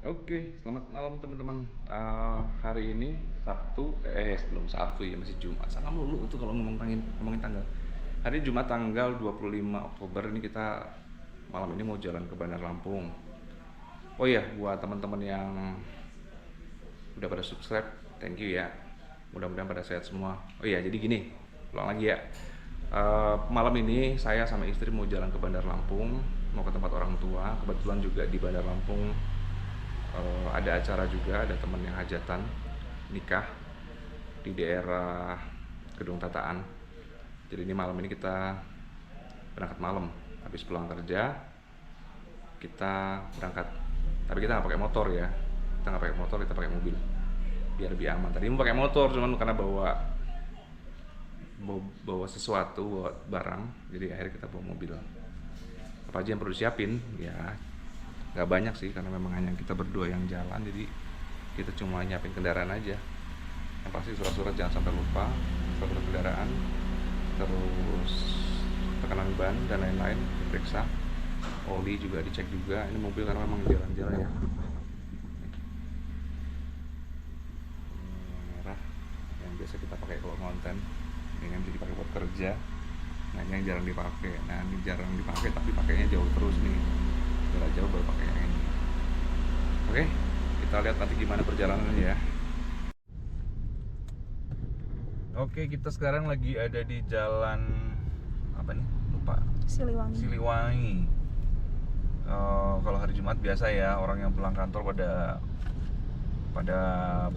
Oke, selamat malam teman-teman. Hari ini Sabtu, belum Sabtu ya, masih Jumat. Salah mulu itu kalau ngomongin tanggal. Hari Jumat tanggal 25 Oktober ini kita malam ini mau jalan ke Bandar Lampung. Oh iya, buat teman-teman yang udah pada subscribe, thank you ya. Mudah-mudahan pada sehat semua. Oh iya, jadi gini, ulang lagi ya. Malam ini saya sama istri mau jalan ke Bandar Lampung, mau ke tempat orang tua. Kebetulan juga di Bandar Lampung ada acara juga, ada teman yang hajatan nikah di daerah Gedung Tataan. Jadi ini malam ini kita berangkat malam, habis pulang kerja kita berangkat. Tapi kita nggak pakai motor ya, kita nggak pakai motor, kita pakai mobil biar lebih aman. Tadi mau pakai motor cuman karena bawa sesuatu, bawa barang, jadi akhirnya kita bawa mobil. Apa aja yang perlu siapin ya, nggak banyak sih karena memang hanya kita berdua yang jalan, jadi kita cuma nyiapin kendaraan aja. Yang pasti surat-surat jangan sampai lupa, surat kendaraan, terus tekanan ban dan lain-lain diperiksa, oli juga dicek juga. Ini mobil karena memang jalan-jalan ya. Ini merah yang biasa kita pakai kalau konten, ini yang bisa dipakai buat kerja. Nah ini yang jarang dipakai, tapi pakainya jauh terus nih, jarak jauh baru pakai yang ini. Oke, kita lihat nanti gimana perjalanannya ya. Oke, kita sekarang lagi ada di jalan apa nih? Lupa. Siliwangi. Kalau hari Jumat biasa ya, orang yang pulang kantor pada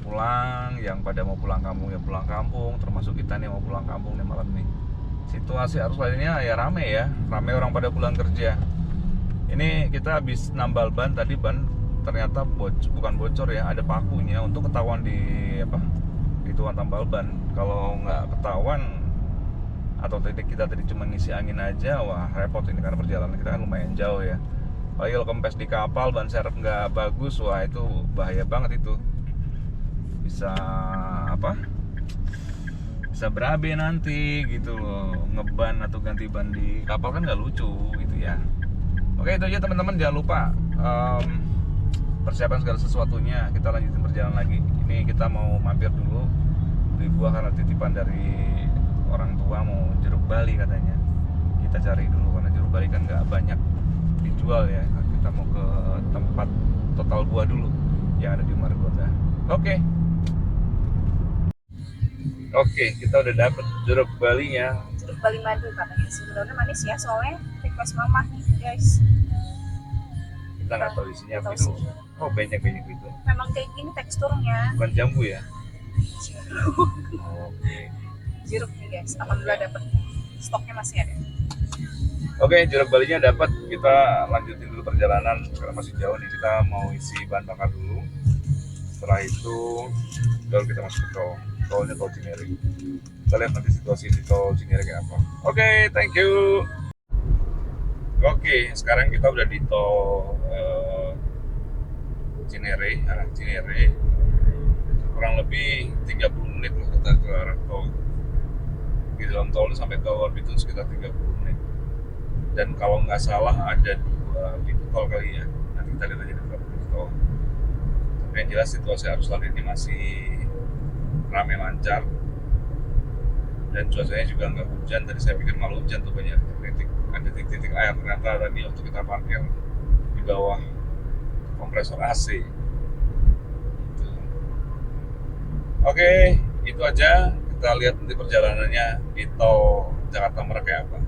pulang, yang pada mau pulang kampung ya pulang kampung, termasuk kita nih mau pulang kampung nih malam nih. Situasi arus lainnya ya rame orang pada pulang kerja. Ini kita habis nambal ban, tadi ban ternyata bukan bocor ya, ada pakunya. Untuk ketahuan di hitungan tambal ban. Kalau nggak ketahuan atau kita tadi cuma ngisi angin aja, wah repot ini karena perjalanan kita kan lumayan jauh ya. Apalagi kalau kempes di kapal, ban serep nggak bagus, wah itu bahaya banget itu. Bisa bisa berabe nanti gitu loh, ngeban atau ganti ban di kapal kan nggak lucu gitu ya. Oke, itu aja teman-teman, jangan lupa persiapan segala sesuatunya. Kita lanjutin perjalanan lagi. Ini kita mau mampir dulu beli buah karena titipan dari orang tua, mau jeruk bali katanya. Kita cari dulu karena jeruk bali kan nggak banyak dijual ya. Kita mau ke tempat total buah dulu yang ada di Margonda. Oke, kita udah dapet jeruk balinya. Jeruk bali madu katanya, sebenarnya manis ya, soalnya request mama nih guys. Kita nggak tahu isinya apa itu. Oh, banyak gitu. Memang kayak gini teksturnya. Bukan jambu ya? Oke. Jeruk nih guys, alhamdulillah dapet. Stoknya masih ada. Oke, jeruk balinya dapat. Kita lanjutin dulu perjalanan karena masih jauh nih. Kita mau isi bahan bakar dulu. Setelah itu baru kita masuk ke tolnya, tol Cinere. Kita lihat nanti situasi di tol Cinere kayak apa. Oke, thank you. Oke, sekarang kita udah di tol Cinere, arah Cinere. Kurang lebih 30 menit lah kita ke arah tol. Di dalam tol sampai ke Orbitun sekitar 30 menit. Dan kalau nggak salah ada 2 pintu tol kali ya. Nanti kita lihat aja di berapa pintu tol. Tapi yang jelas situasi arus lalu ini masih ramai lancar. Dan cuacanya juga nggak hujan. Tadi saya pikir malah hujan tuh, banyak titik-titik air. Ternyata tadi waktu kita parkir di bawah kompresor AC. Gitu. Oke, itu aja. Kita lihat nanti perjalanannya di tol Jakarta Merak kayak apa.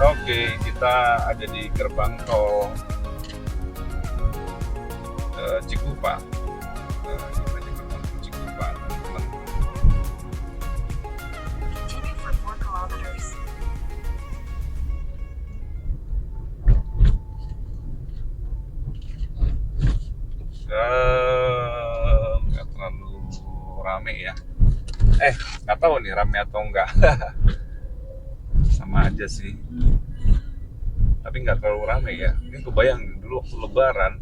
Oke, kita ada di gerbang tol Cikupa. Kita di gerbang tol Cikupa, teman-teman. Continue for 4 kilometers. Nggak terlalu rame ya. Nggak tahu nih rame atau enggak. Sama aja sih. Tapi nggak terlalu rame ya. Ini kebayang dulu waktu Lebaran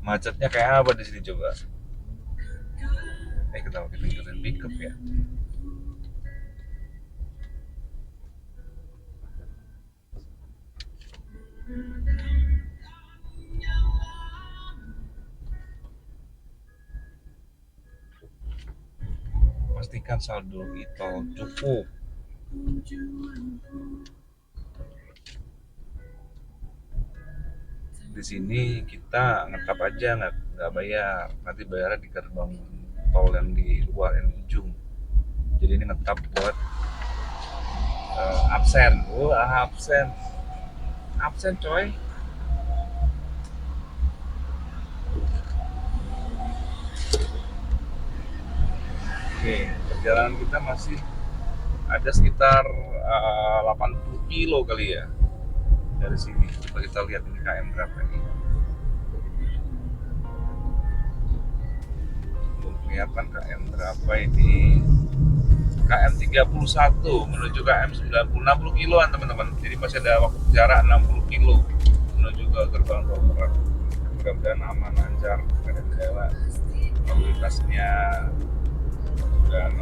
macetnya kayak apa di sini coba. Kita ikutin pickup ya. Pastikan saldo e-tol cukup. Di sini kita ngetap aja, nggak bayar. Nanti bayarnya di gerbang tol yang di luar, yang di ujung. Jadi ini ngetap buat absen. Absen coy. Oke, perjalanan kita masih ada sekitar 80 kilo kali ya dari sini. Coba kita lihat ini KM berapa ini. Belum kelihatan KM berapa ini. KM 31 menuju KM 90, 60 kiloan teman-teman. Jadi masih ada waktu jarak 60 kilo menuju ke gerbang tol Merak. Mudah-mudahan aman, lancar, tidak ada kendala. Lalu lintasnya dan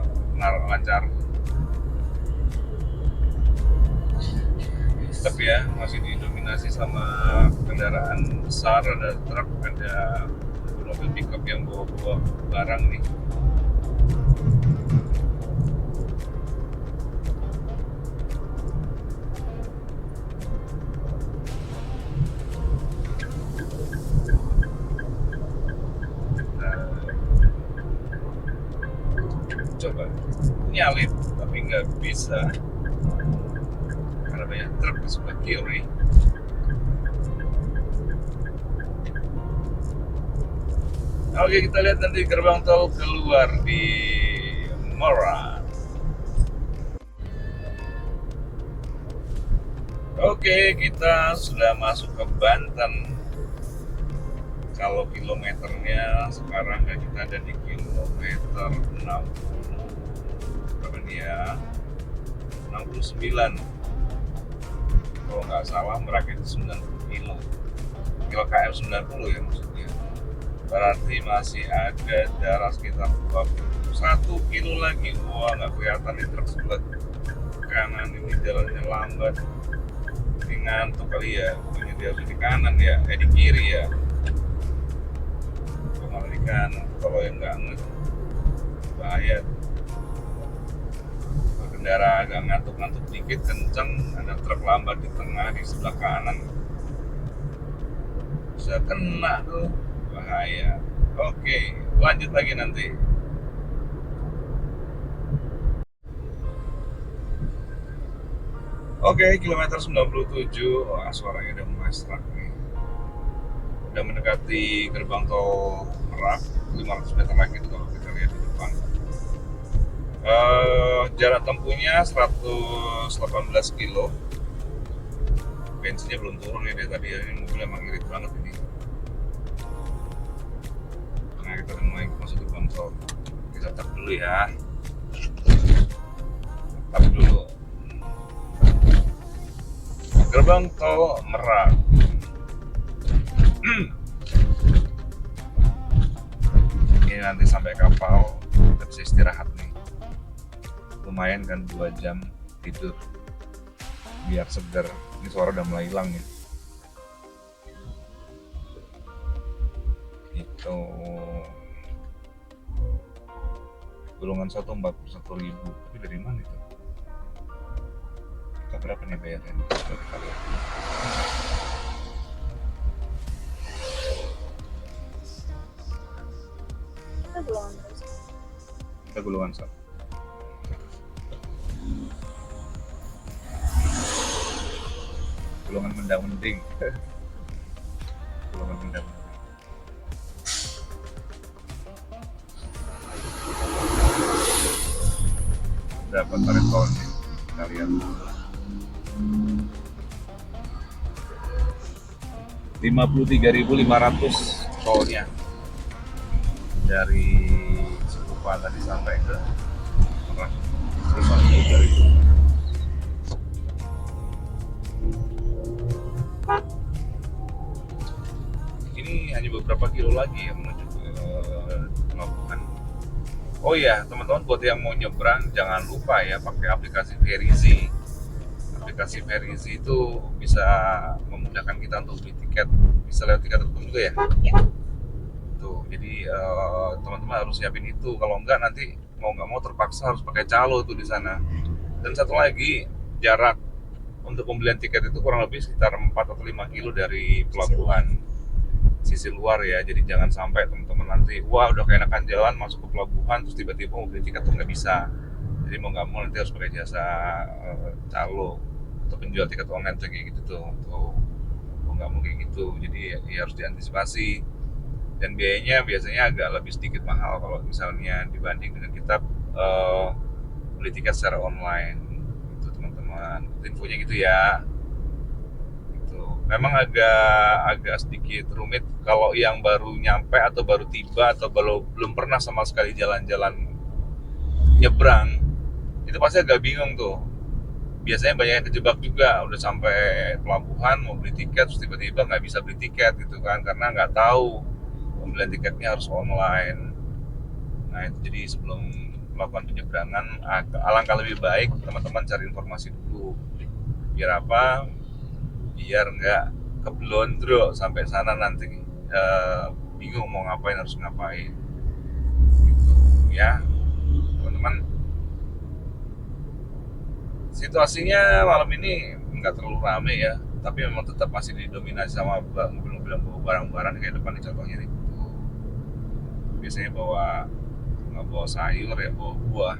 lancar. Tetap ya, masih didominasi sama kendaraan besar, ada truk, ada mobil pickup yang bawa barang nih. Coba nyalip tapi nggak bisa karena banyak truk di sebelah kiri. Oke, kita lihat nanti gerbang tol keluar di Merak. Oke, kita sudah masuk ke Banten. Kalau kilometernya sekarang kita ada di kilometer 60 berapa nih ya, 69 kalau nggak salah. Merak itu 90 kilo KM 90 ya maksudnya, berarti masih ada jarak sekitar 21 kilo lagi. Wah, nggak kelihatan di truk sebelah kanan ini jalannya lambat, ini ngantuk kali ya. Ini dia harus di kanan ya, di kiri ya. Kan kalau yang nggak bahaya. Berkendara agak ngantuk-ngantuk dikit kenceng, ada truk lambat di tengah di sebelah kanan, bisa kena tuh, bahaya. Oke, lanjut lagi nanti. Oke, kilometer 97. Wah, suaranya udah mulai serak nih. Udah mendekati gerbang tol Merak, 500 meter lagi itu kalau kita lihat di depan. Jarak tempuhnya 118 kilo. Bensinnya belum turun ya dia tadi ya. Ini mobil emang irit banget ini. Nah, kita udah mulai masuk gerbang tol. Kita tap dulu ya. Tap dulu. Gerbang tol Merak. Ini nanti sampai kapal kita bisa istirahat nih, lumayan kan 2 jam tidur biar segar. Ini suara udah mulai hilang nih. Itu golongan 1 41.000, tapi dari mana itu? Kita berapa nih bayarnya? Kita golongan 1. golongan mendang-mending. Golongan mendang-mending. Berapa tarif tolnya? Kita lihat. 53.500 tolnya dari Cikupa tadi sampai ke Merak. 53.000. Ini hanya beberapa kilo lagi ya menuju ke pelabuhan. Oh iya, teman-teman buat yang mau nyebrang jangan lupa ya pakai aplikasi Verizi. Aplikasi Verizi itu bisa memudahkan kita untuk beli tiket. Bisa lewat tiket.com juga ya? Ya. Tuh, jadi teman-teman harus siapin itu. Kalau enggak nanti mau nggak mau terpaksa harus pakai calo tuh di sana. Dan satu lagi, jarak untuk pembelian tiket itu kurang lebih sekitar 4 atau 5 kilo dari pelabuhan sisi luar ya. Jadi jangan sampai teman-teman nanti wah udah keenakan jalan masuk ke pelabuhan terus tiba-tiba mau beli tiket tuh nggak bisa. Jadi mau nggak mau nanti harus pakai jasa calo atau penjual tiket online tuh kayak gitu tuh. Mau nggak mau kayak gitu. Jadi ya harus diantisipasi. Dan biayanya biasanya agak lebih sedikit mahal kalau misalnya dibanding dengan kita beli tiket secara online. Itu teman-teman. Infonya gitu ya. Memang agak sedikit rumit kalau yang baru nyampe atau baru tiba atau belum pernah sama sekali jalan-jalan nyebrang, itu pasti agak bingung tuh. Biasanya banyak yang kejebak juga, udah sampai pelabuhan mau beli tiket terus tiba-tiba nggak bisa beli tiket gitu kan, karena nggak tahu pembelian tiketnya harus online. Nah itu jadi sebelum melakukan penyeberangan alangkah lebih baik teman-teman cari informasi dulu. Biar apa? Biar nggak keblondro sampai sana nanti bingung mau ngapain harus ngapain gitu ya teman-teman. Situasinya malam ini nggak terlalu rame ya, tapi memang tetap masih didominasi sama mobil-mobil bawa barang-barang kayak depan nih contohnya nih. Biasanya nggak bawa sayur ya, bawa buah.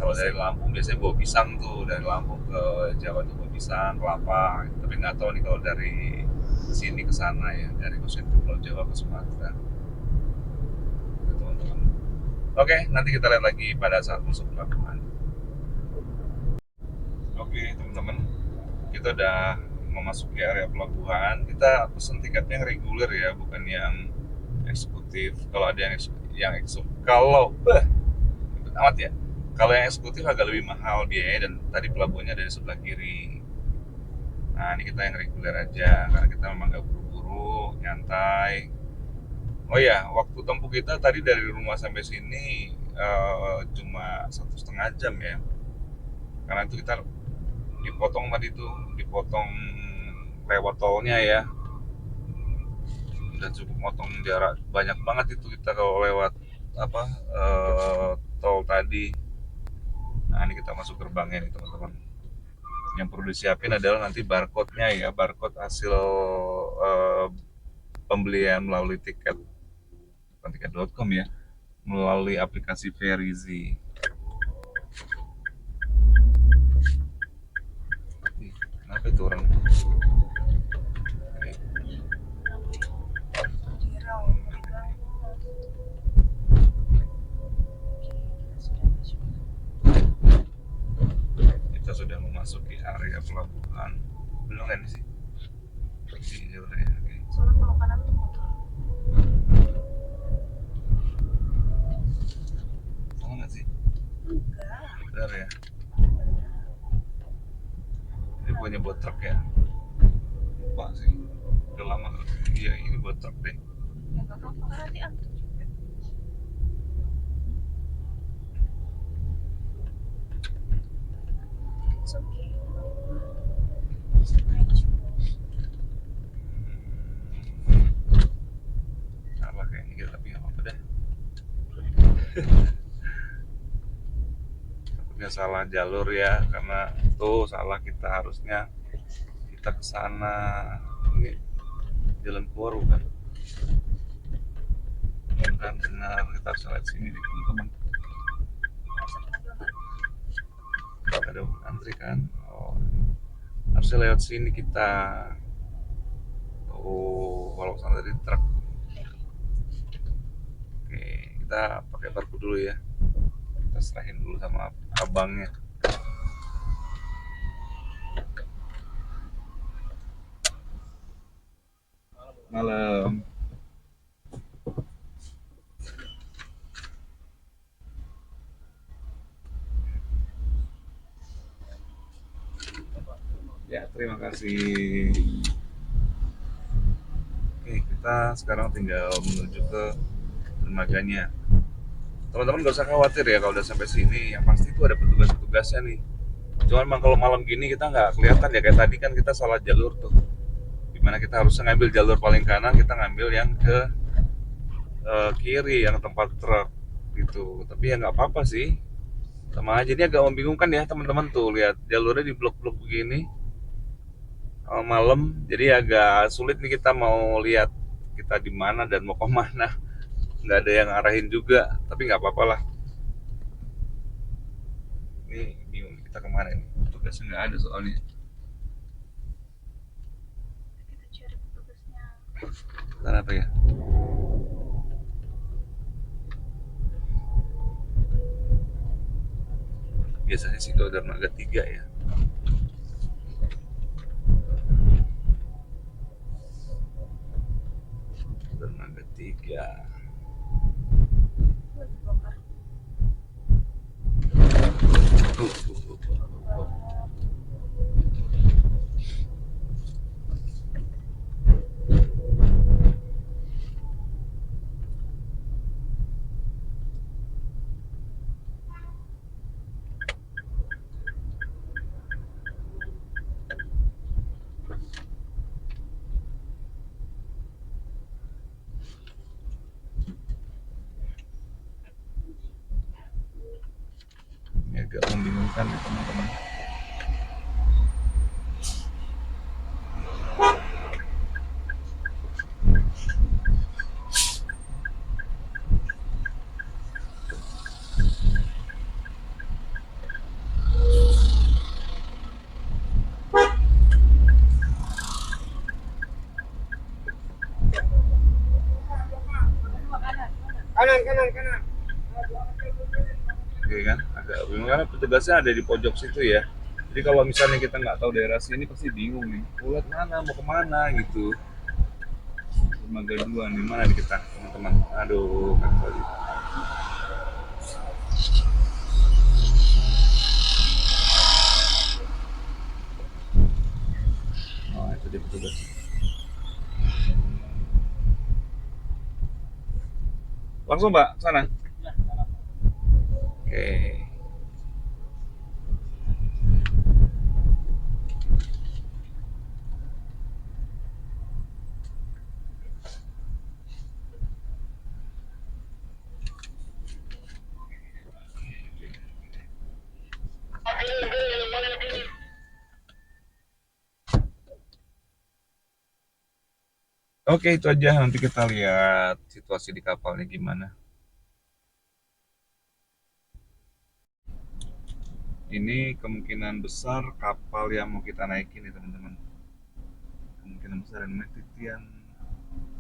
Kalau dari Lampung biasanya bawa pisang tuh, dari Lampung ke Jawa tuh bawa pisang, kelapa. Tapi nggak tahu nih kalau dari sini ke sana ya, dari Pulau Jawa ke Sumatera. Itu teman-teman. Oke, nanti kita lihat lagi pada saat masuk pelabuhan. Oke teman-teman, kita udah memasuki area pelabuhan. Kita pesen tiketnya yang reguler ya, bukan yang eksekutif. Kalau ada yang eksekutif, amat ya. Kalau yang eksekutif agak lebih mahal biaya dan tadi pelabuhannya dari sebelah kiri. Nah ini kita yang reguler aja karena kita memang nggak buru-buru, nyantai. Oh ya, waktu tempuh kita tadi dari rumah sampai sini cuma 1,5 jam ya. Karena itu kita dipotong lewat tolnya ya. Udah cukup motong jarak banyak banget itu kita kalau lewat tol tadi. Nah ini kita masuk gerbangnya nih teman-teman. Yang perlu disiapin adalah nanti barcode-nya ya, barcode hasil pembelian melalui bukan tiket.com ya, melalui aplikasi Verizi. Kenapa itu orang? Kita sudah memasuki area pelabuhan. Belum kan sih? Iya udah ya. Oke. Soalnya kalau kanan tuh motor. Tahu nggak sih? Enggak. Benar ya. Ini punya buat truk ya? Lupa sih. Udah lama. Iya ini buat truk deh. Ya nggak apa-apa kan nanti antar juga. It's okay. Salah kayaknya gitu tapi nggak apa-apa deh. Takutnya salah jalur ya, karena tuh salah kita harusnya kita ke sana. Ini jalan keluar bukan? Bukan benar, kita harus lihat sini nih teman-teman. Ada antri kan? Oh, Harusnya lewat sini kita. Oh, kalau sana tadi truk. Oke, kita pakai parku dulu ya. Kita serahin dulu sama abangnya. Malam. Ya, terima kasih. Oke, kita sekarang tinggal menuju ke dermaganya. Teman-teman gak usah khawatir ya kalau udah sampai sini. Yang pasti itu ada petugas-petugasnya nih. Cuman emang kalau malam gini kita nggak kelihatan ya, kayak tadi kan kita salah jalur tuh. Dimana kita harusnya ngambil jalur paling kanan, kita ngambil yang ke kiri, yang tempat truk gitu. Tapi ya nggak apa-apa sih. Sama aja, ini agak membingungkan ya teman-teman tuh, lihat jalurnya di blok-blok begini malam, jadi agak sulit nih kita mau lihat kita di mana dan mau kemana. Nggak ada yang arahin juga, tapi nggak apa-apa lah. Ini bingung kita kemana ini, tugasnya nggak ada soalnya. Kita cari petugasnya. Dan apa ya? Biasanya sih kalau dermaga 3 ya. Dermaga 3. Ini agak membingungkan ya teman-teman. Kanan. Oke kan, agak bingung karena petugasnya ada di pojok situ ya. Jadi kalau misalnya kita nggak tahu daerah sini pasti bingung nih. Mau mana, mau kemana gitu. Dermaga 2 nih, mana nih kita teman-teman. Aduh, kan tadi. Oh, itu dia petugas. Langsung Mbak, sana. Oke. Oke, itu aja. Nanti kita lihat situasi di kapalnya gimana. Ini kemungkinan besar kapal yang mau kita naikin nih teman-teman. Kemungkinan besar yang namanya Titian.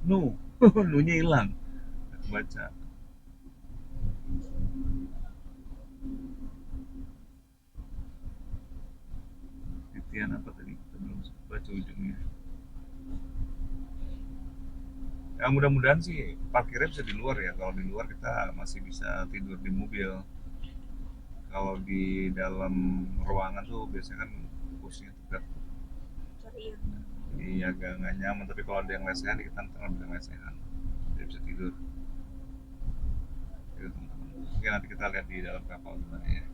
No, nu-nya hilang. Aku baca. Titian apa tadi? Kita belum baca ujungnya. Ya mudah-mudahan sih parkirnya bisa di luar ya. Kalau di luar kita masih bisa tidur di mobil. Kalau di dalam ruangan tuh biasanya kan kursinya tegak, Cari yang jadi agak nggak nyaman. Tapi kalau ada yang lesehan, kita ntar bisa lesehan, jadi bisa tidur. Gitu, teman-teman. Oke, nanti kita lihat di dalam kapal gimana ya.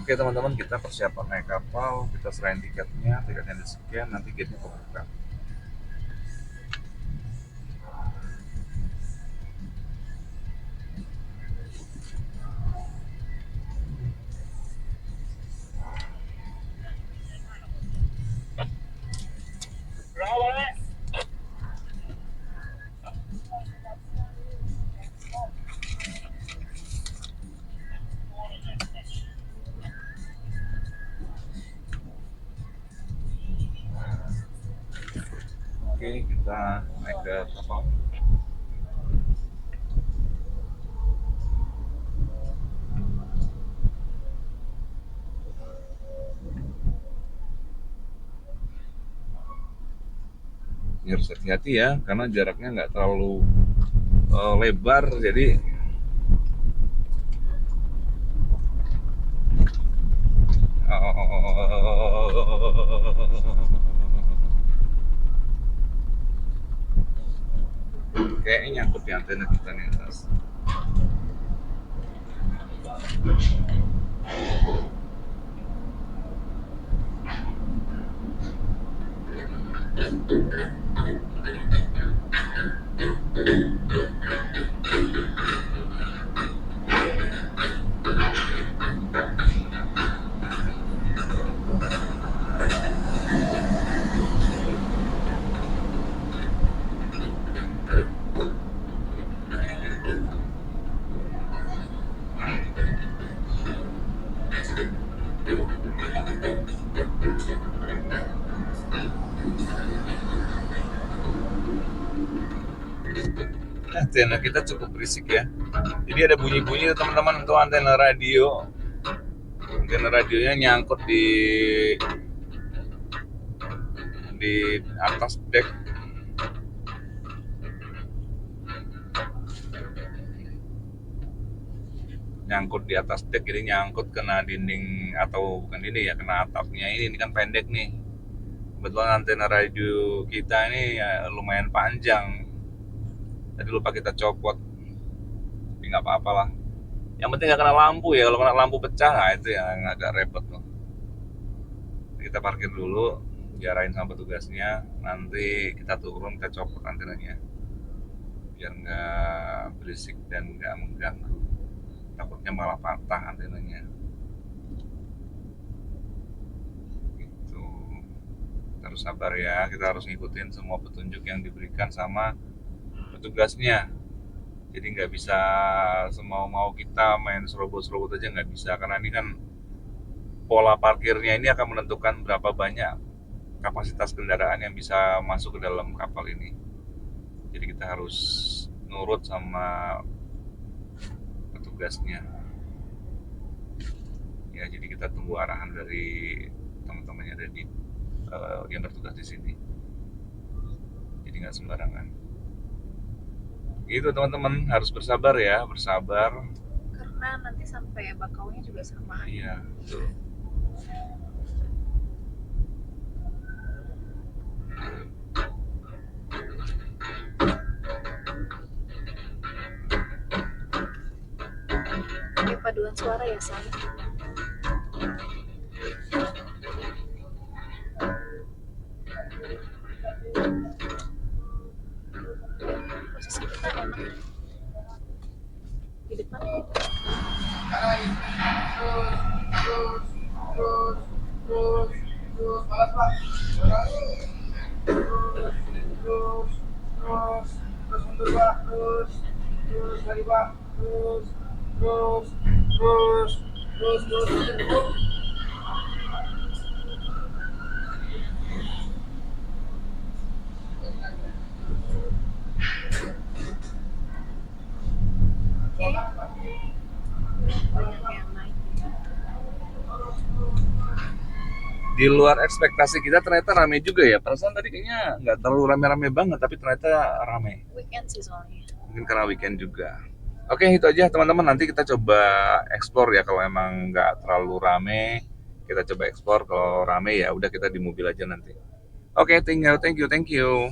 Oke teman-teman, kita persiapan naik kapal, kita serahin tiketnya di scan, nanti gate-nya kebuka. Oke, kita naik ke kapal. Ini harus hati-hati ya, karena jaraknya nggak terlalu lebar, jadi kayaknya nyangkut di antena kita nih atas. Antena kita cukup berisik ya. Jadi ada bunyi-bunyi teman-teman untuk antena radio. Antena radionya nyangkut di atas deck. Nyangkut di atas deck, jadi nyangkut kena dinding atau bukan dinding ya, kena atapnya. Ini kan pendek nih. Kebetulan antena radio kita ini ya, lumayan panjang. Tadi lupa kita copot, tapi nggak apa-apa lah. Yang penting nggak kena lampu ya. Kalau kena lampu pecah, nah itu yang agak repot tuh. Kita parkir dulu, diarahin sama petugasnya. Nanti kita turun, kita copot antenanya, biar nggak berisik dan nggak mengganggu. Takutnya malah patah antenanya. Gitu. Kita harus sabar ya. Kita harus ngikutin semua petunjuk yang diberikan sama petugasnya. Jadi nggak bisa semau-mau kita main serobot-serobot aja, nggak bisa, karena ini kan pola parkirnya ini akan menentukan berapa banyak kapasitas kendaraan yang bisa masuk ke dalam kapal ini. Jadi kita harus nurut sama petugasnya. Ya, jadi kita tunggu arahan dari teman-teman yang ada di yang bertugas di sini. Jadi nggak sembarangan. Gitu teman-teman, harus bersabar ya, bersabar. Karena nanti sampai bakaunya juga sama. Iya, betul. Ini paduan suara ya, San? Posisi kita enak di depan. Banyak yang naik. Di luar ekspektasi kita ternyata rame juga ya. Perasaan tadi kayaknya nggak terlalu rame-rame banget, tapi ternyata rame. Weekend sih soalnya. Mungkin karena weekend juga. Oke, itu aja teman-teman. Nanti kita coba explore ya. Kalau emang nggak terlalu rame, kita coba explore. Kalau rame ya udah, kita di mobil aja nanti. Oke, thank you.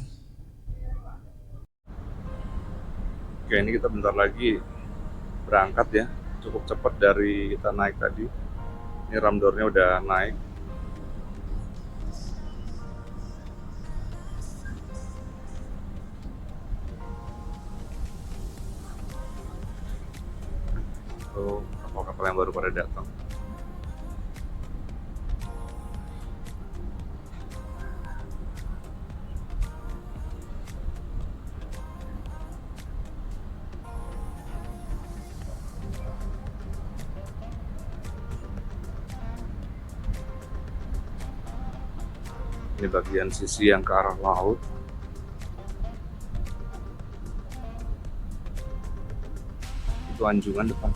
Oke, ini kita bentar lagi berangkat ya. Cukup cepat dari kita naik tadi. Ini ramdornya udah naik. Tuh kapal-kapal yang baru pada datang. Ini bagian sisi yang ke arah laut. Itu anjungan depan.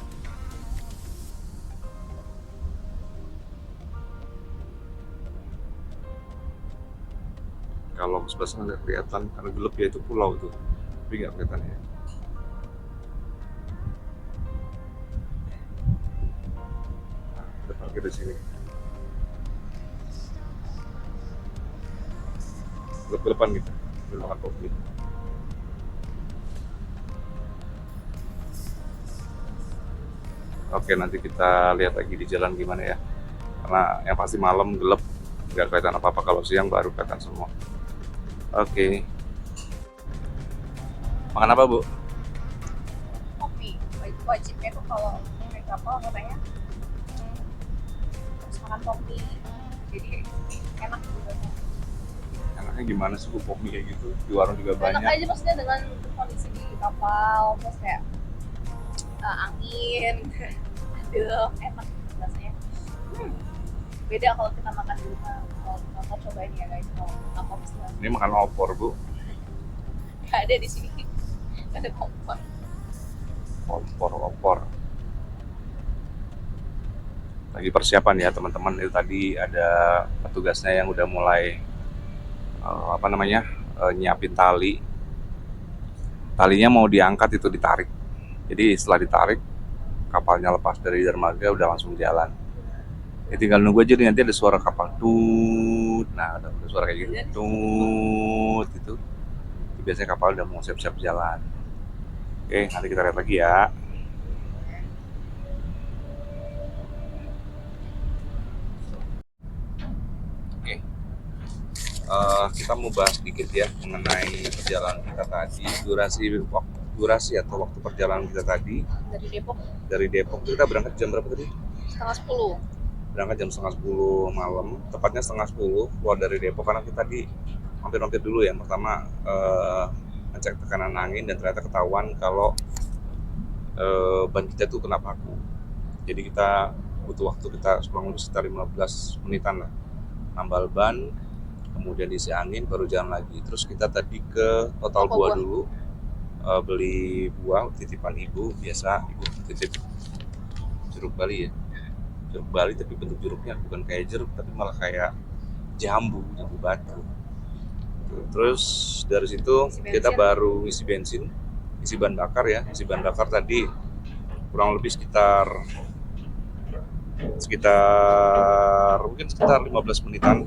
Kalau ke sebelah sana nggak kelihatan karena gelap ya, itu pulau tuh, tapi nggak kelihatan ya. Kita parkir di sini. Ke depan kita, ambil makan kopi. Oke, nanti kita lihat lagi di jalan gimana ya. Karena yang pasti malam gelap, nggak kelihatan apa-apa. Kalau siang baru kelihatan semua. Oke. Makan apa, Bu? Kopi wajibnya tuh kalau naik kapal katanya harus makan kopi, jadi enak gitu. Enaknya gimana sih, Bu, kopi kayak gitu? Di warung juga Enak banyak. aja maksudnya dengan kondisi di kapal, terus kayak angin, adem, enak rasanya. Beda kalau kita makan di rumah. Kalau di kantor cobain ya guys, kalau kapal pasti Ini makan opor, Bu. nggak ada di sini, nggak ada kompor. Opor. Lagi persiapan ya teman-teman. Itu tadi ada petugasnya yang udah mulai nyiapin tali. Talinya mau diangkat, itu ditarik. Jadi setelah ditarik, kapalnya lepas dari dermaga udah langsung jalan. Ya tinggal nunggu aja nih, nanti ada suara kapal tut. Nah, ada suara kayak gitu tut itu. Biasanya kapal udah mau siap-siap jalan. Oke, nanti kita lihat lagi ya. Oke. Kita mau bahas sedikit ya mengenai perjalanan kita tadi, durasi atau waktu perjalanan kita tadi dari Depok. Kita berangkat jam berapa tadi? 9:30. Berangkat jam 9:30 malam, tepatnya 9:30 keluar dari Depok karena kita tadi mampir-mampir dulu ya. Pertama ngecek tekanan angin dan ternyata ketahuan kalau ban kita tuh kena paku. Jadi kita butuh waktu, kita kurang lebih sekitar 15 menitan lah, nambal ban, kemudian diisi angin, baru jalan lagi. Terus kita tadi ke Total Buah dulu, beli buah titipan ibu. Biasa ibu titip jeruk Bali ya, jeruk Bali tapi bentuk jeruknya bukan kayak jeruk tapi malah kayak jambu batu. Terus dari situ kita baru isi bensin, isi bahan bakar ya. Isi bahan bakar tadi kurang lebih sekitar mungkin sekitar 15 menitan.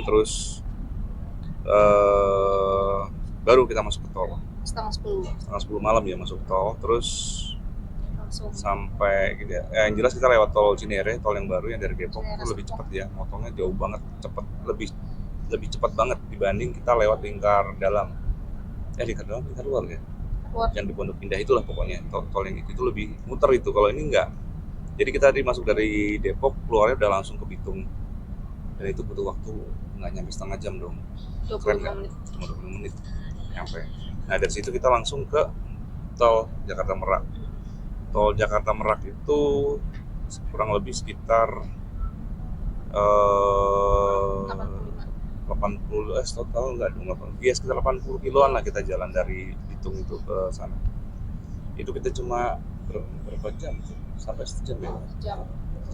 Terus baru kita masuk ke tol. Setengah 10 malam ya masuk tol. Terus Langsung sampai gitu ya. Yang jelas kita lewat tol Cinere, tol yang baru yang dari Depok itu lebih cepat ya. Motongnya jauh banget, lebih cepat banget dibanding kita lewat lingkar dalam. Lingkar luar ya. Yang di Pondok Indah itulah pokoknya. Tol yang itu lebih muter itu. Kalau ini enggak. Jadi kita tadi masuk dari Depok, keluarnya udah langsung ke Bitung. Dan itu butuh waktu nggak nyampe setengah jam dong. 25 menit. Cuma 20 menit nyampe. Nah dari situ kita langsung ke tol Jakarta Merak. Tol Jakarta Merak itu kurang lebih sekitar 80 total enggak dong, sekitar 80 kiloan lah kita jalan dari Bitung itu ke sana. Itu kita cuma berapa jam? Sampai sejam ya?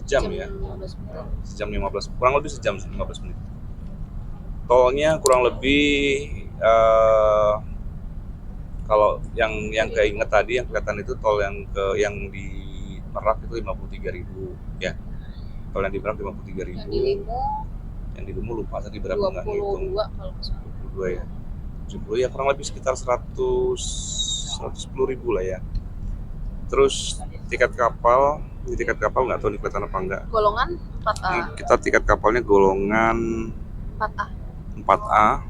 Sejam ya? 15 menit. Sejam 15, kurang lebih sejam 15 menit. Tolnya kurang lebih kalau yang keinget tadi yang kelihatan itu tol yang di Merak itu 53.000 ya. Tol yang di Merak 53.000. Yang di Lumu lupa tadi berapa nggak ngitung. 22 kalau misalnya. 22 ya. 70 ya, kurang lebih sekitar 110.000 lah ya. Terus tiket kapal Ini tiket kapal nggak tahu nih kelihatan apa enggak. Golongan 4A. Kita tiket kapalnya golongan 4A. 4A.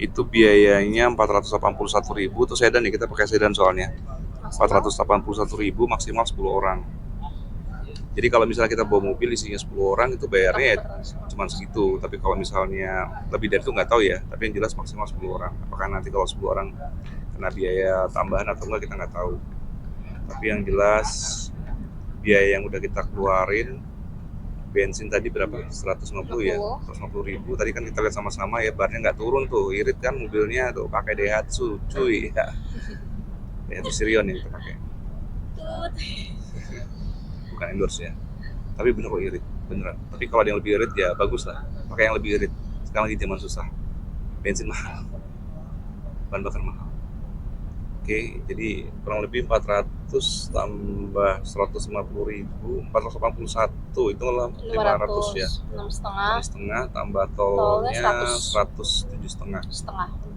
Itu biayanya 481.000. Itu sedan nih, kita pakai sedan soalnya. 481.000 maksimal 10 orang. Jadi kalau misalnya kita bawa mobil isinya 10 orang itu bayarnya ya cuma segitu. Tapi kalau misalnya lebih dari itu nggak tahu ya. Tapi yang jelas maksimal 10 orang. Apakah nanti kalau 10 orang kena biaya tambahan atau enggak kita nggak tahu. Tapi yang jelas biaya yang udah kita keluarin, bensin tadi berapa? 150 ya? 150.000. Tadi kan kita lihat sama-sama ya, barnya nggak turun tuh. Irit kan mobilnya tuh pakai Daihatsu, cuy. Ya. Daihatsu Sirion yang kita pakai. Bukan endorse ya, tapi bener kok irit, beneran. Tapi kalau ada yang lebih irit ya bagus lah, pakai yang lebih irit. Sekarang lagi zaman susah, bensin mahal, bahan bakar mahal. Oke, jadi kurang lebih 400 tambah 150.000, 481 itu 500 ya. 6,5 tambah tolnya 107,5.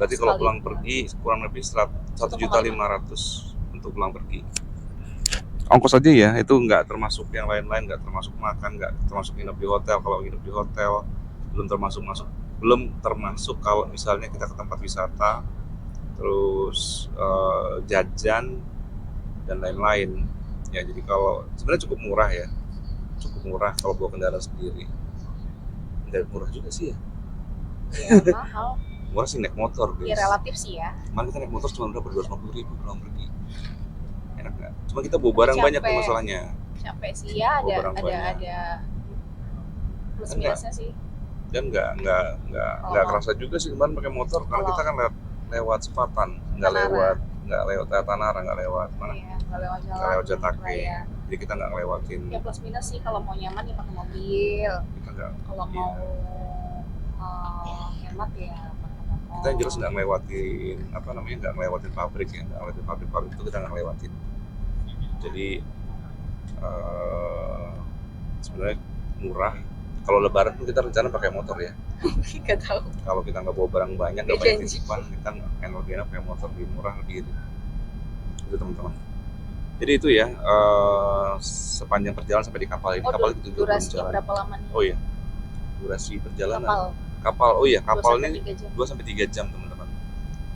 Berarti kalau pulang pergi kurang lebih 1.500.000 untuk pulang pergi. Ongkos aja ya, itu nggak termasuk yang lain-lain, nggak termasuk makan, nggak termasuk nginep di hotel. Kalau nginep di hotel belum termasuk kalau misalnya kita ke tempat wisata, terus jajan dan lain-lain. Ya jadi kalau sebenarnya cukup murah kalau bawa kendaraan sendiri. Dan murah juga sih ya. Mahal. Murah sih naik motor, guys. Ya relatif sih ya. Kemarin kita naik motor cuma berapa? 250.000 pulang pergi. Enak nggak? Cuma kita bawa barang banyak tuh masalahnya. Capek sih ya, ada plus minusnya sih. Dan nggak kerasa juga sih kemarin pakai motor karena kita kan lewat Sepatan, nggak lewat Tanara, nggak lewat mana? Iya, nggak lewat Jatake. Jadi kita nggak ngelewatin. Ya plus minus sih, kalau mau nyaman ya pakai mobil. Kalau mau hemat ya pakai motor. Kita jelas nggak ngelewatin pabrik ya, nggak ngelewatin pabrik itu kita nggak ngelewatin. Jadi sebenarnya murah. Kalau Lebaran pun kita rencana pakai motor ya. Nggak tahu. Kalau kita nggak bawa barang banyak, nggak banyak titipan, kita enak pakai motor lebih murah lebih gitu. Itu teman-teman. Jadi itu ya sepanjang perjalanan sampai di kapal ini. Kapal itu juga durasi berapa lama nih? Oh iya, durasi perjalanan. Kapal. Oh iya, kapal ini 2-3 jam teman-teman.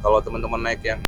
Kalau teman-teman naik yang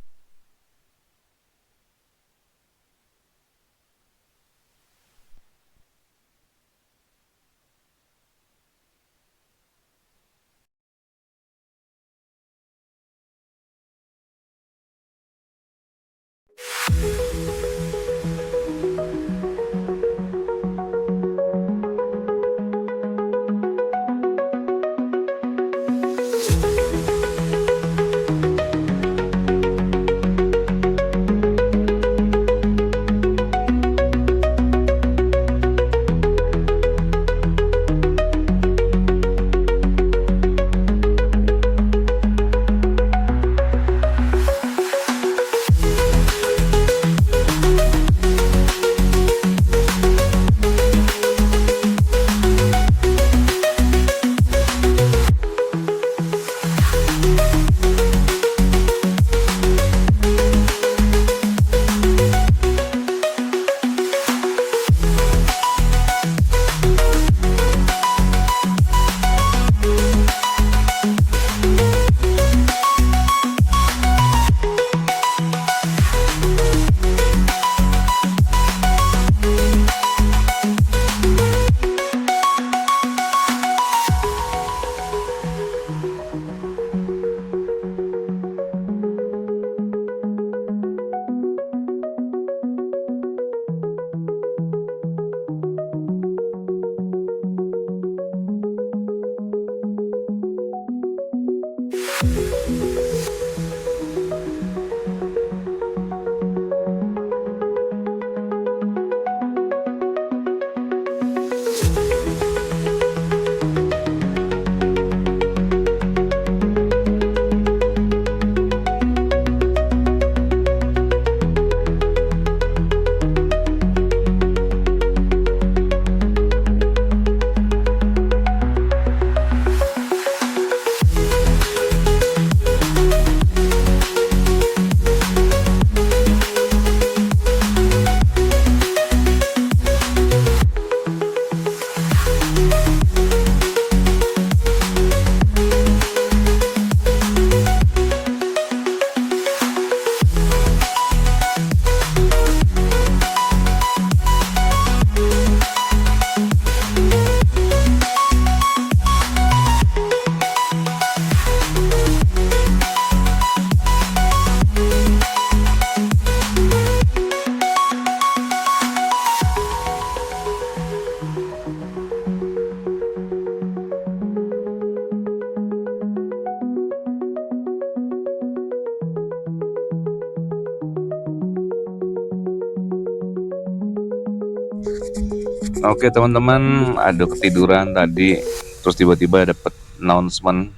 Oke teman-teman, aduh ketiduran tadi, terus tiba-tiba dapet announcement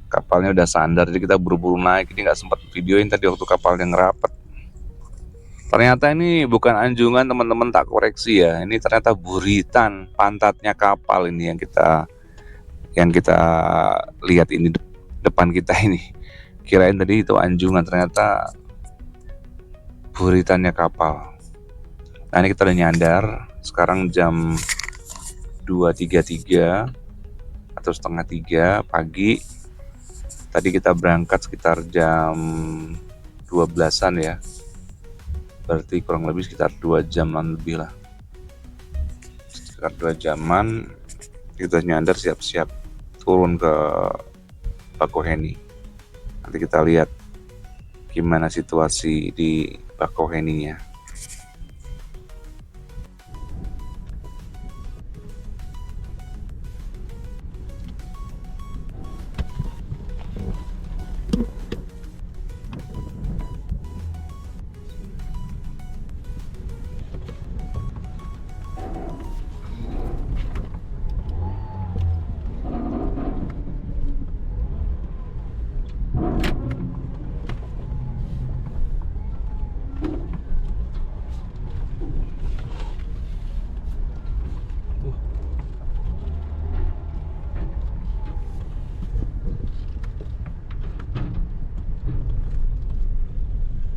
kapalnya udah sandar, jadi kita buru-buru naik. Ini nggak sempat videoin tadi waktu kapalnya ngerapet. Ternyata ini bukan anjungan teman-teman, tak koreksi ya. Ini ternyata buritan pantatnya kapal ini yang kita lihat ini depan kita ini. Kirain tadi itu anjungan, ternyata buritannya kapal. Nah ini kita udah nyandar. Sekarang jam 2.33 atau setengah 3 pagi. Tadi kita berangkat sekitar jam 12-an ya. Berarti kurang lebih sekitar 2 jaman lebih lah. Sekitar 2 jaman kita nyandar, siap-siap turun ke Bakauheni. Nanti kita lihat gimana situasi di Bakauheninya.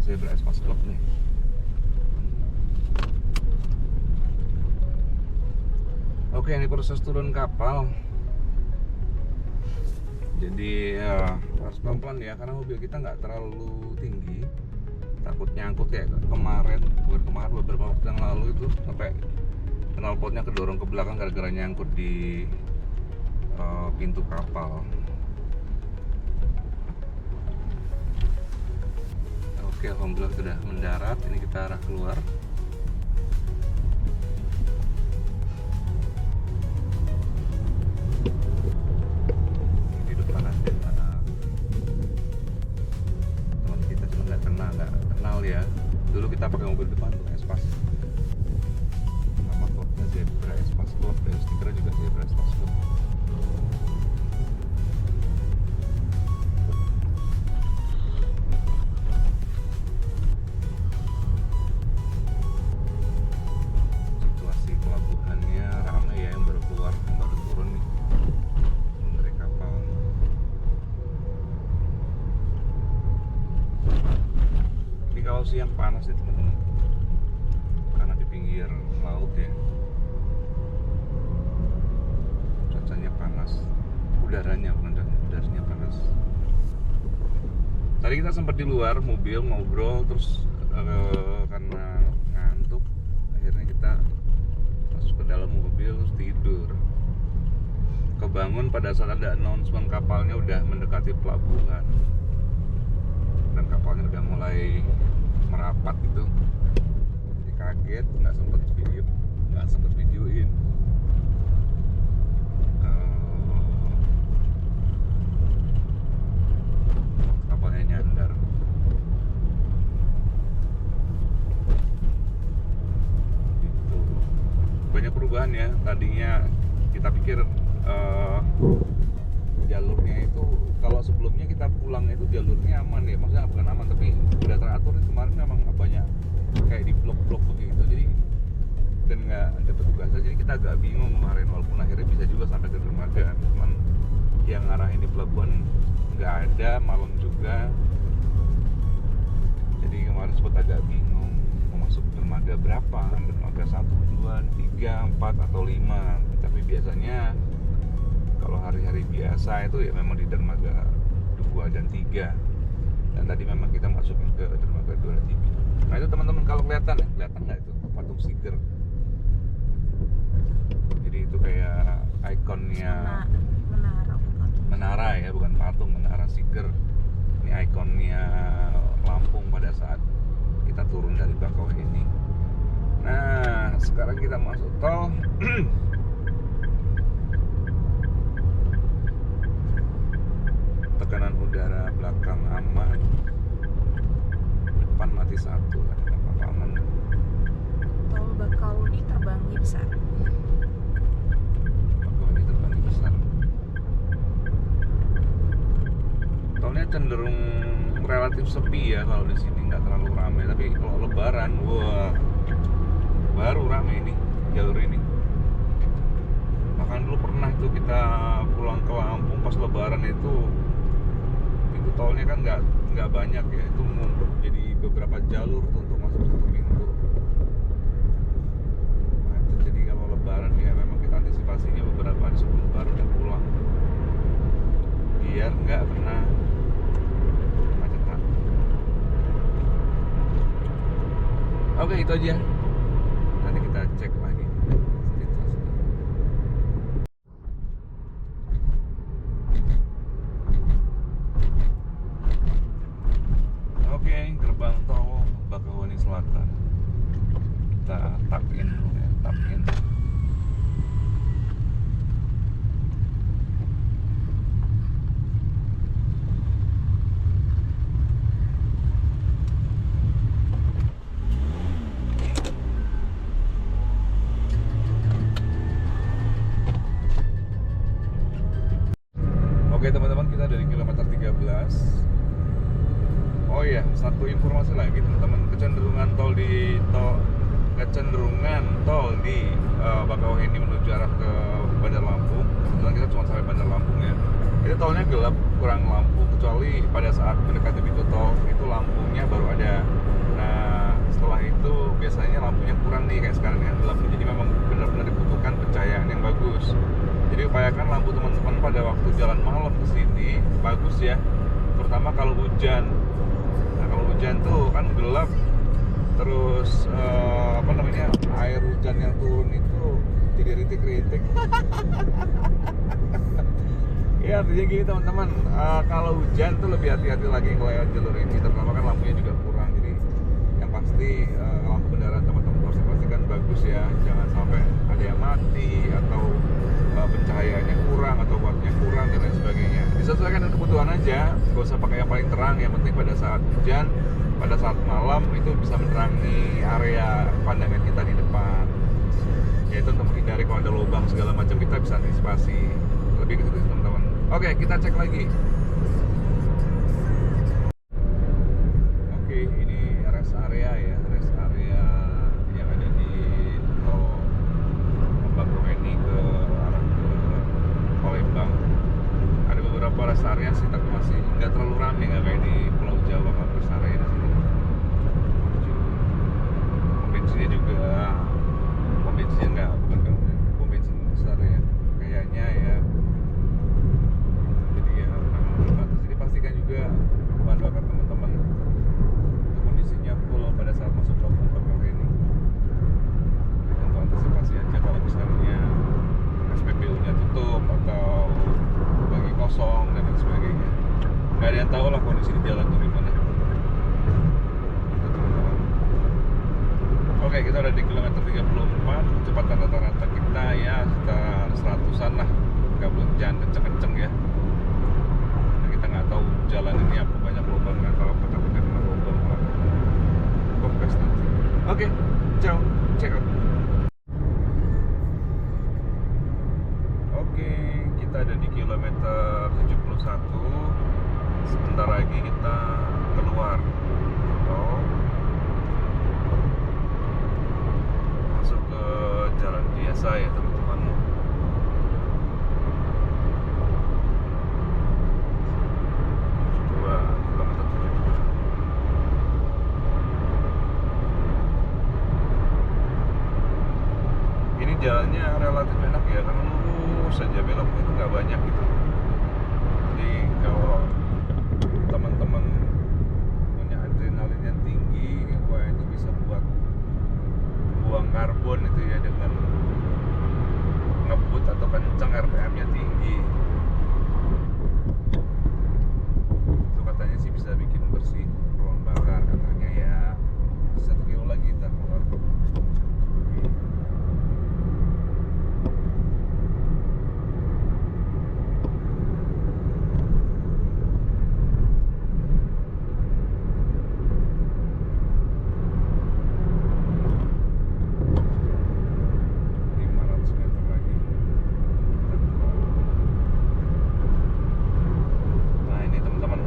Zebra Espace Club nih. Oke, ini proses turun kapal. Jadi harus pelan-pelan ya, karena mobil kita nggak terlalu tinggi. Takut nyangkut kayak beberapa waktu yang lalu itu sampai knalpotnya kedorong ke belakang gara-gara nyangkut di pintu kapal. Oke, alhamdulillah sudah mendarat. Ini kita arah keluar. Di depan ada teman kita, cuma nggak kenal ya. Dulu kita pakai mobil depan tuh Espace. Nama klubnya Zebra Espace Club, dan stikernya juga Zebra Espace Club. Siang panas ya teman-teman, karena di pinggir laut ya, cuacanya panas, udaranya panas. Tadi kita sempat di luar mobil ngobrol, terus karena ngantuk akhirnya kita masuk ke dalam mobil terus tidur. Kebangun pada saat ada announcement kapalnya udah mendekati pelabuhan dan kapalnya udah mulai merapat gitu. Jadi kaget, nggak sempet videoin. Kapalnya nyandar. Gitu. Banyak perubahan ya. Tadinya kita pikir jalurnya itu, kalau sebelumnya kita pulang itu jalurnya aman ya, maksudnya bukan aman tapi udah teratur. Kemarin memang banyak kayak di blok-blok begitu, jadi dan nggak ada petugasnya, jadi kita agak bingung kemarin, walaupun akhirnya bisa juga sampai ke dermaga, cuman yang ngarahin di pelabuhan nggak ada, malam juga, jadi kemarin sempat agak bingung mau masuk dermaga berapa, dermaga 1, 2, 3, 4 atau 5. Tapi biasanya kalau hari-hari biasa itu ya memang di dermaga 2 dan 3. Dan tadi memang kita masukin ke dermaga 2 dan 3. Nah itu teman-teman, kalau kelihatan nggak itu patung Siger. Jadi itu kayak ikonnya menara ya, bukan patung, menara Siger. Ini ikonnya Lampung pada saat kita turun dari Bakauheni. Nah sekarang kita masuk tol. Tekanan udara belakang aman, depan mati 1, apa aman. Tol Bakauheni terbanggi bisa tolnya cenderung relatif sepi ya kalau di sini, nggak terlalu ramai. Tapi kalau Lebaran, wah, baru ramai ini jalur ini. Bahkan dulu pernah tuh kita pulang ke Lampung pas Lebaran itu pintu tolnya kan nggak banyak ya, itu jadi beberapa jalur tuh untuk masuk satu pintu. Macet. Jadi kalau Lebaran ya memang kita antisipasinya beberapa hari sebelum Lebaran udah pulang, biar nggak kena macetan. Oke, itu aja. Nanti kita cek lagi situasinya. Oke, gerbang tol Bakauheni Selatan. Kita tap in dulu ya, tap in. Oke teman-teman, kita dari kilometer 13. Oh iya, satu informasi lagi teman-teman, kecenderungan tol di Bakauheni menuju arah ke Bandar Lampung. Kebetulan kita cuma sampai Bandar Lampung ya. Itu tolnya gelap, kurang lampu, kecuali pada saat mendekati pintu tol itu lampunya baru ada. Nah, setelah itu biasanya lampunya kurang nih, kayak sekarang kan gelap. Jadi memang benar-benar dibutuhkan pencahayaan yang bagus. Jadi upayakan lampu teman-teman pada waktu jalan malam ke sini bagus ya, terutama kalau hujan. Nah, kalau hujan tuh kan gelap, terus air hujan yang turun itu jadi ritik-ritik. Ya artinya gini teman-teman, kalau hujan tuh lebih hati-hati lagi ngelewat jalur ini, terutama kan lampunya juga kurang. Jadi yang pasti lampu kendaraan teman-teman harus dipastikan bagus ya, jangan sampai ada yang mati atau pencahayaannya kurang atau wattnya kurang dan lain sebagainya. Disesuaikan dengan kebutuhan aja, nggak usah pakai yang paling terang. Yang penting pada saat hujan, pada saat malam itu bisa menerangi area pandangan kita di depan, yaitu untuk menghindari kalau ada lubang segala macam, kita bisa antisipasi. Lebih ke situ teman-teman. Oke, kita cek lagi. Oke, ini rest area ya, rest area yang ada di tol Bakauheni ke arah ke Palembang. Ada beberapa rest area sih, tapi masih nggak terlalu ramai, nggak kayak di Pulau Jawa. Kalau rest area di sini pom bensinnya juga, pom bensinnya nggak, bukan pom bensin besar ya kayaknya ya. Jadi ya memang terbatas. Jadi pastikan juga bahan bakar teman-teman itu kondisinya full pada saat masuk tol Bakauheni. Untuk antisipasi aja kalau misalnya SPBU-nya tutup atau lagi kosong dan lain sebagainya. Nggak ada yang tahu lah kondisi di jalan tuh gimana. Itu teman-teman. Oke, kita udah di kilometer 34. Kecepatan rata-rata kita ya sekitar 100-an lah. Jangan kenceng-kenceng ya. Nah, kita nggak tahu jalan ini apa banyak lubang, nggak tahu apakah kita kena lubang lah. Kompes nanti. Oke, ciao, check out. Oke, kita ada di kilometer 71. Sebentar lagi kita keluar tol, masuk ke jalan biasa ya teman-teman. Kilometer 72. Ini jalannya relatif enak ya, karena lurus saja, beloknya itu nggak banyak gitu. Jadi kalau teman-teman punya adrenalin yang tinggi, wah itu bisa buat buang karbon itu ya, dengan ngebut atau kencang, RPM-nya tinggi. Itu katanya sih bisa bikin bersih ruang bakar katanya ya. 1 kilo lagi kita keluar. Nah ini teman-teman,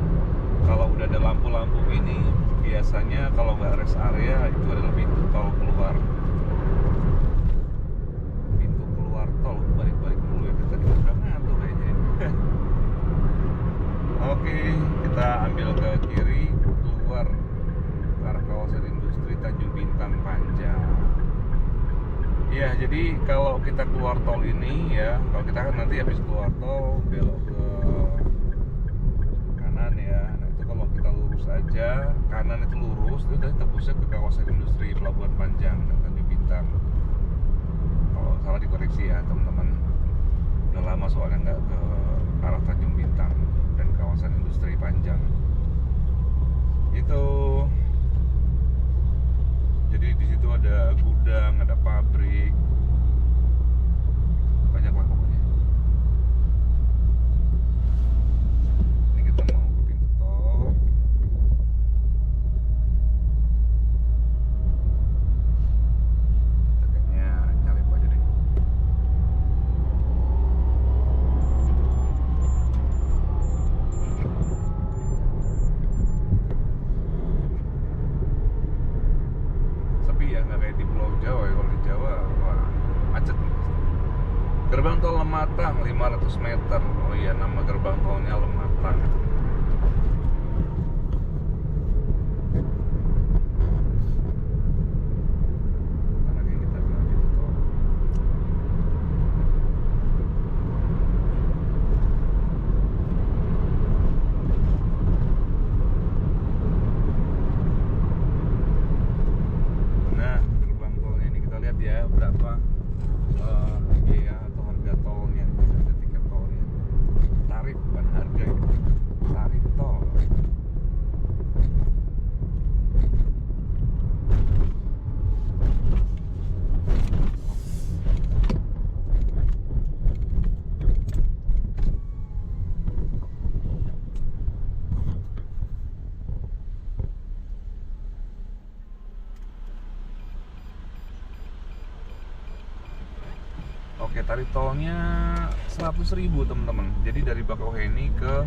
Lampung ini biasanya kalau nggak rest area itu adalah pintu tol keluar. Pintu keluar tol, balik-balik dulu ya, kita udah ngantuk kayaknya. Oke, kita ambil ke kiri, keluar ke arah kawasan industri Tanjung Bintang Panjang. Iya, jadi kalau kita keluar tol ini ya, kalau kita kan nanti habis keluar tol belok ke kanan ya. Nah itu kalau kita lurus aja, kanan itu lurus, itu tadi tembusnya ke kawasan industri Pelabuhan Panjang dan Tanjung Bintang. Kalau salah dikoreksi ya teman-teman. Udah lama soalnya nggak ke arah Tanjung Bintang dan kawasan industri Panjang. Itu. Jadi di situ ada gudang, ada pabrik, banyak lah pokoknya. Ini kita mau ke pintu tol. Kita kayaknya nyalip aja deh. Sepi ya, nggak kayak di Pulau Jawa ya. Kalau di Jawa, wah, macet nih pasti. Gerbang tol Lematang 500 meter. Oh iya, nama gerbang tolnya Lematang. Ntar lagi kita ke pintu tol. Nah, gerbang tolnya ini kita lihat ya berapa biaya atau harga tolnya, harga tiket tolnya. Tarif bukan harga ini, tarif tol. Oke, tarif tolnya 100.000 teman-teman. Jadi dari Bakauheni ke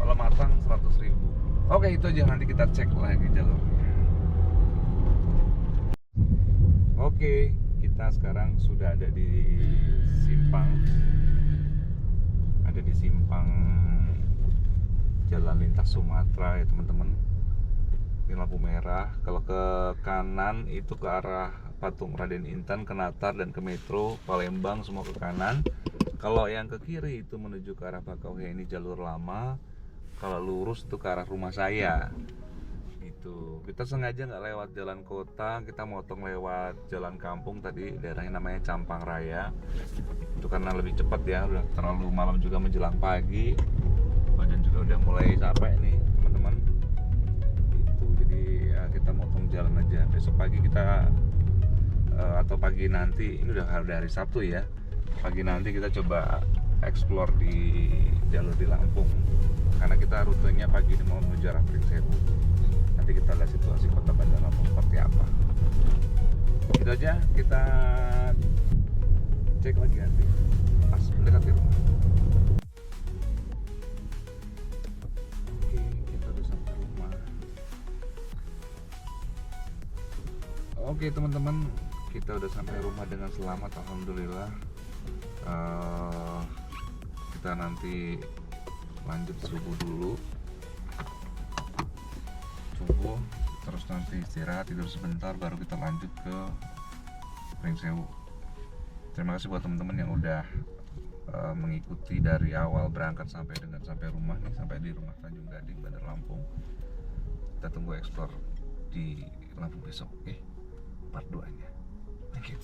Lematang 100.000. Oke, itu aja, nanti kita cek lagi jalurnya. Oke, kita sekarang sudah ada di simpang. Ada di simpang Jalan Lintas Sumatera ya teman-teman. Ini lampu merah. Kalau ke kanan itu ke arah Patung Raden Intan, ke Natar dan ke Metro Palembang, semua ke kanan. Kalau yang ke kiri itu menuju ke arah Bakauheni jalur lama. Kalau lurus itu ke arah rumah saya. Itu kita sengaja nggak lewat jalan kota, kita motong lewat jalan kampung tadi, daerahnya namanya Campang Raya. Itu karena lebih cepat ya, udah terlalu malam juga menjelang pagi. Badan juga udah mulai capek nih teman-teman. Itu jadi ya, kita motong jalan aja. Besok pagi kita atau pagi nanti, ini udah hari Sabtu ya, pagi nanti kita coba explore di jalur di Lampung karena kita rutenya pagi ini mau menuju arah Pringsewu. Nanti kita lihat situasi kota Bandar Lampung seperti apa. Itu aja, kita cek lagi nanti pas mendekati rumah. Oke, kita udah sampai rumah. Oke teman-teman, kita udah sampai rumah dengan selamat, alhamdulillah. Kita nanti lanjut subuh dulu, subuh terus nanti istirahat tidur sebentar baru kita lanjut ke Pringsewu. Terima kasih buat teman-teman yang udah mengikuti dari awal berangkat sampai rumah nih, sampai di rumah Tanjung Gading Bandar Lampung. Kita tunggu explore di Lampung besok, part 2 nya. Thank you.